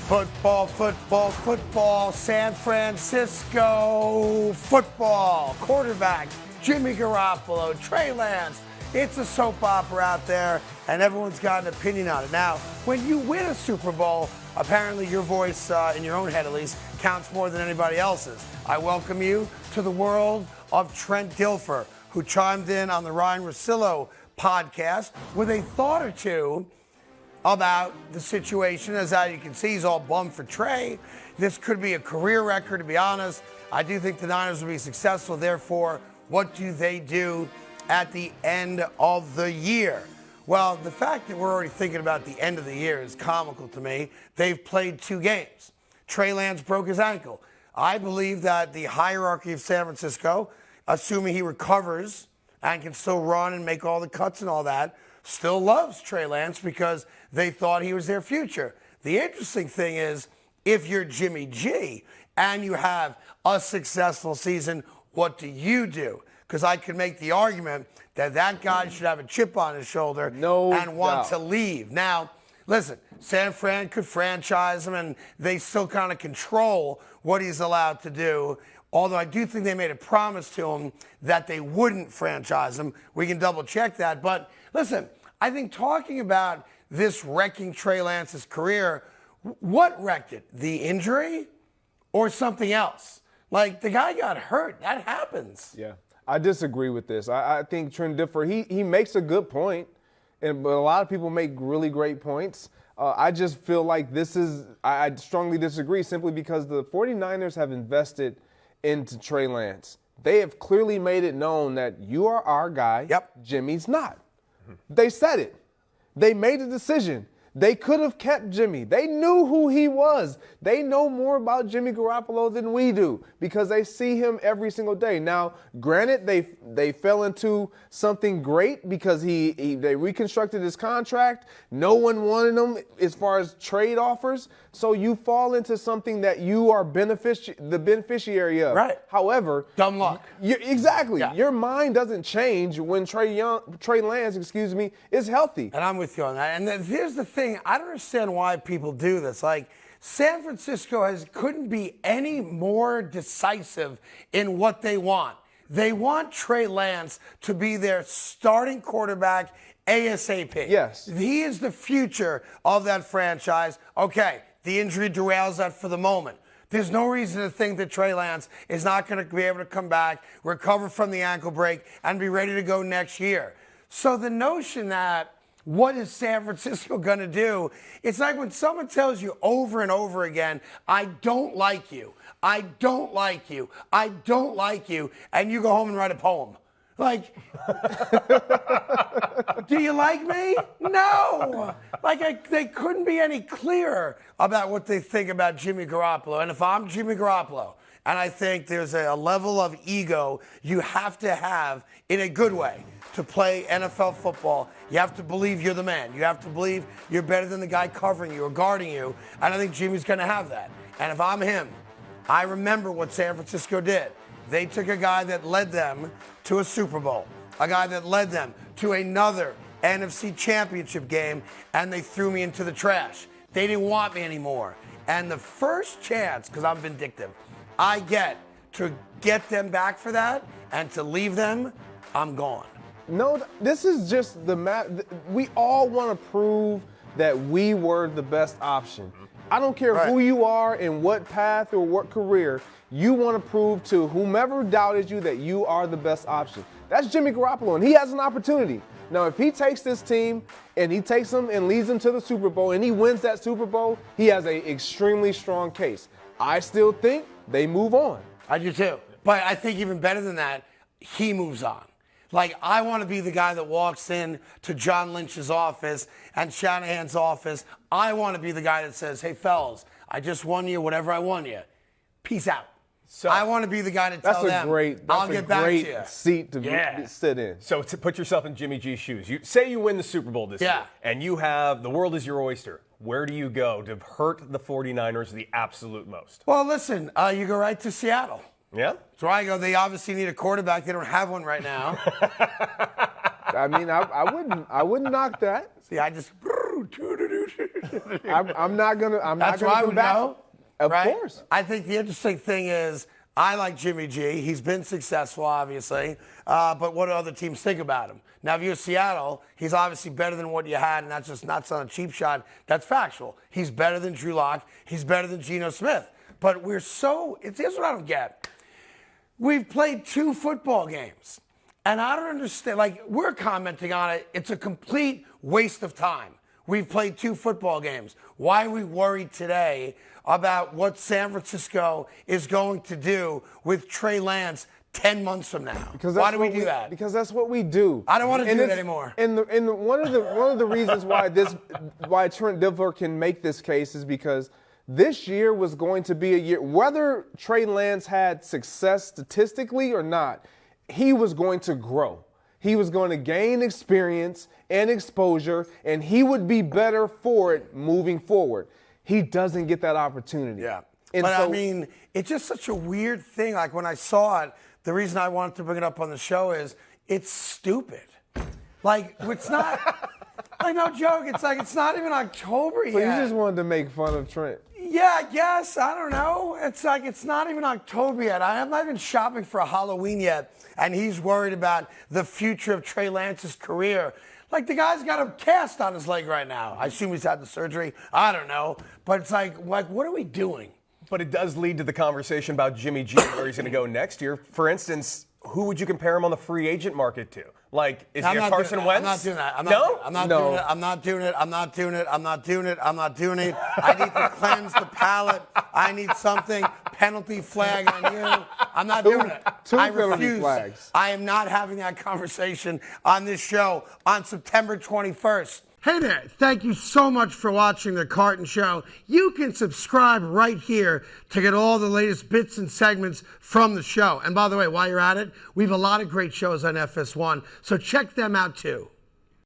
Football, football, football, San Francisco football. Quarterback, Jimmy Garoppolo, Trey Lance. It's a soap opera out there, and everyone's got an opinion on it. Now, when you win a Super Bowl, apparently your voice, in your own head at least, counts more than anybody else's. I welcome you to the world of Trent Dilfer, who chimed in on the Ryan Russillo podcast with a thought or two about the situation. As you can see, he's all bummed for Trey. This could be a career record, to be honest. I do think the Niners will be successful. Therefore, what do they do at the end of the year? Well, the fact that we're already thinking about the end of the year is comical to me. They've played 2 games. Trey Lance broke his ankle. I believe that the hierarchy of San Francisco, assuming he recovers and can still run and make all the cuts and all that, still loves Trey Lance because they thought he was their future. The interesting thing is, if you're Jimmy G and you have a successful season, what do you do? Because I could make the argument that that guy should have a chip on his shoulder and want to leave. Now, listen, San Fran could franchise him, and they still kind of control what he's allowed to do. Although I do think they made a promise to him that they wouldn't franchise him. We can double check that. But listen, I think talking about this wrecking Trey Lance's career, what wrecked it? The injury or something else? Like, the guy got hurt. That happens. Yeah, I disagree with this. I think Trent Dilfer, he makes a good point, but a lot of people make really great points. I just feel like I strongly disagree simply because the 49ers have invested into Trey Lance. They have clearly made it known that you are our guy. Yep. Jimmy's not. They said it. They made a decision. They could have kept Jimmy. They knew who he was. They know more about Jimmy Garoppolo than we do because they see him every single day. Now, granted, they fell into something great because they reconstructed his contract. No one wanted him as far as trade offers. So you fall into something that you are the beneficiary of. Right. However, dumb luck. Exactly. Yeah. Your mind doesn't change when Trey Lance, is healthy. And I'm with you on that. And then here's the thing. I don't understand why people do this. Like, San Francisco couldn't be any more decisive in what they want. They want Trey Lance to be their starting quarterback ASAP. Yes. He is the future of that franchise. Okay, the injury derails that for the moment. There's no reason to think that Trey Lance is not going to be able to come back, recover from the ankle break, and be ready to go next year. So the notion that what is San Francisco going to do? It's like when someone tells you over and over again, I don't like you, I don't like you, I don't like you, and you go home and write a poem. Like, do you like me? No. Like, they couldn't be any clearer about what they think about Jimmy Garoppolo. And if I'm Jimmy Garoppolo, and I think there's a level of ego you have to have in a good way to play NFL football. You have to believe you're the man. You have to believe you're better than the guy covering you or guarding you. And I think Jimmy's going to have that. And if I'm him, I remember what San Francisco did. They took a guy that led them to a Super Bowl, a guy that led them to another NFC championship game, and they threw me into the trash. They didn't want me anymore. And the first chance, because I'm vindictive, I get to get them back for that and to leave them, I'm gone. No, this is just we all want to prove that we were the best option. I don't care who you are and what path or what career, you want to prove to whomever doubted you that you are the best option. That's Jimmy Garoppolo, and he has an opportunity. Now, if he takes this team and he takes them and leads them to the Super Bowl and he wins that Super Bowl, he has an extremely strong case. I still think they move on. I do too. But I think even better than that, he moves on. Like, I want to be the guy that walks in to John Lynch's office and Shanahan's office. I want to be the guy that says, hey, fellas, I just won you whatever I won you. Peace out. So I want to be the guy to tell them, I'll get back to you. That's a great seat to sit in. So to put yourself in Jimmy G's shoes, say you win the Super Bowl this year, and you have the world is your oyster. Where do you go to hurt the 49ers the absolute most? Well, listen, you go right to Seattle. Yeah? That's where I go. They obviously need a quarterback. They don't have one right now. I mean, I wouldn't knock that. See, I just I'm not gonna. That's why I would go. Of right? course. I think the interesting thing is I like Jimmy G. He's been successful, obviously. But what do other teams think about him? Now, if you're Seattle, he's obviously better than what you had, and that's just not on a cheap shot. That's factual. He's better than Drew Lock. He's better than Geno Smith. But here's what I don't get. We've played 2 football games, and I don't understand. Like, we're commenting on it. It's a complete waste of time. We've played 2 football games. Why are we worried today about what San Francisco is going to do with Trey Lance 10 months from now? Why do we do that? Because that's what we do. I don't want to do it anymore. And one of the reasons why Trent Dilfer can make this case is because this year was going to be a year, whether Trey Lance had success statistically or not, he was going to grow. He was going to gain experience and exposure, and he would be better for it moving forward. He doesn't get that opportunity. Yeah. And but so, I mean, it's just such a weird thing. Like, when I saw it, the reason I wanted to bring it up on the show is it's stupid. Like, it's not, like, no joke. It's like, it's not even October yet. So you just wanted to make fun of Trent. Yeah, I guess. I don't know. It's like, it's not even October yet. I'm not even shopping for a Halloween yet, and he's worried about the future of Trey Lance's career. Like, the guy's got a cast on his leg right now. I assume he's had the surgery. I don't know. But it's like what are we doing? But it does lead to the conversation about Jimmy G, where he's going to go next year. For instance, who would you compare him on the free agent market to? Like, is it Carson Wentz? I'm not doing that. I'm not doing it. I need to cleanse the palate. I need something. Penalty flag on you. I'm not doing it. I refuse. Flags. I am not having that conversation on this show on September 21st. Hey there, thank you so much for watching The Carton Show. You can subscribe right here to get all the latest bits and segments from the show. And by the way, while you're at it, we have a lot of great shows on FS1, so check them out too.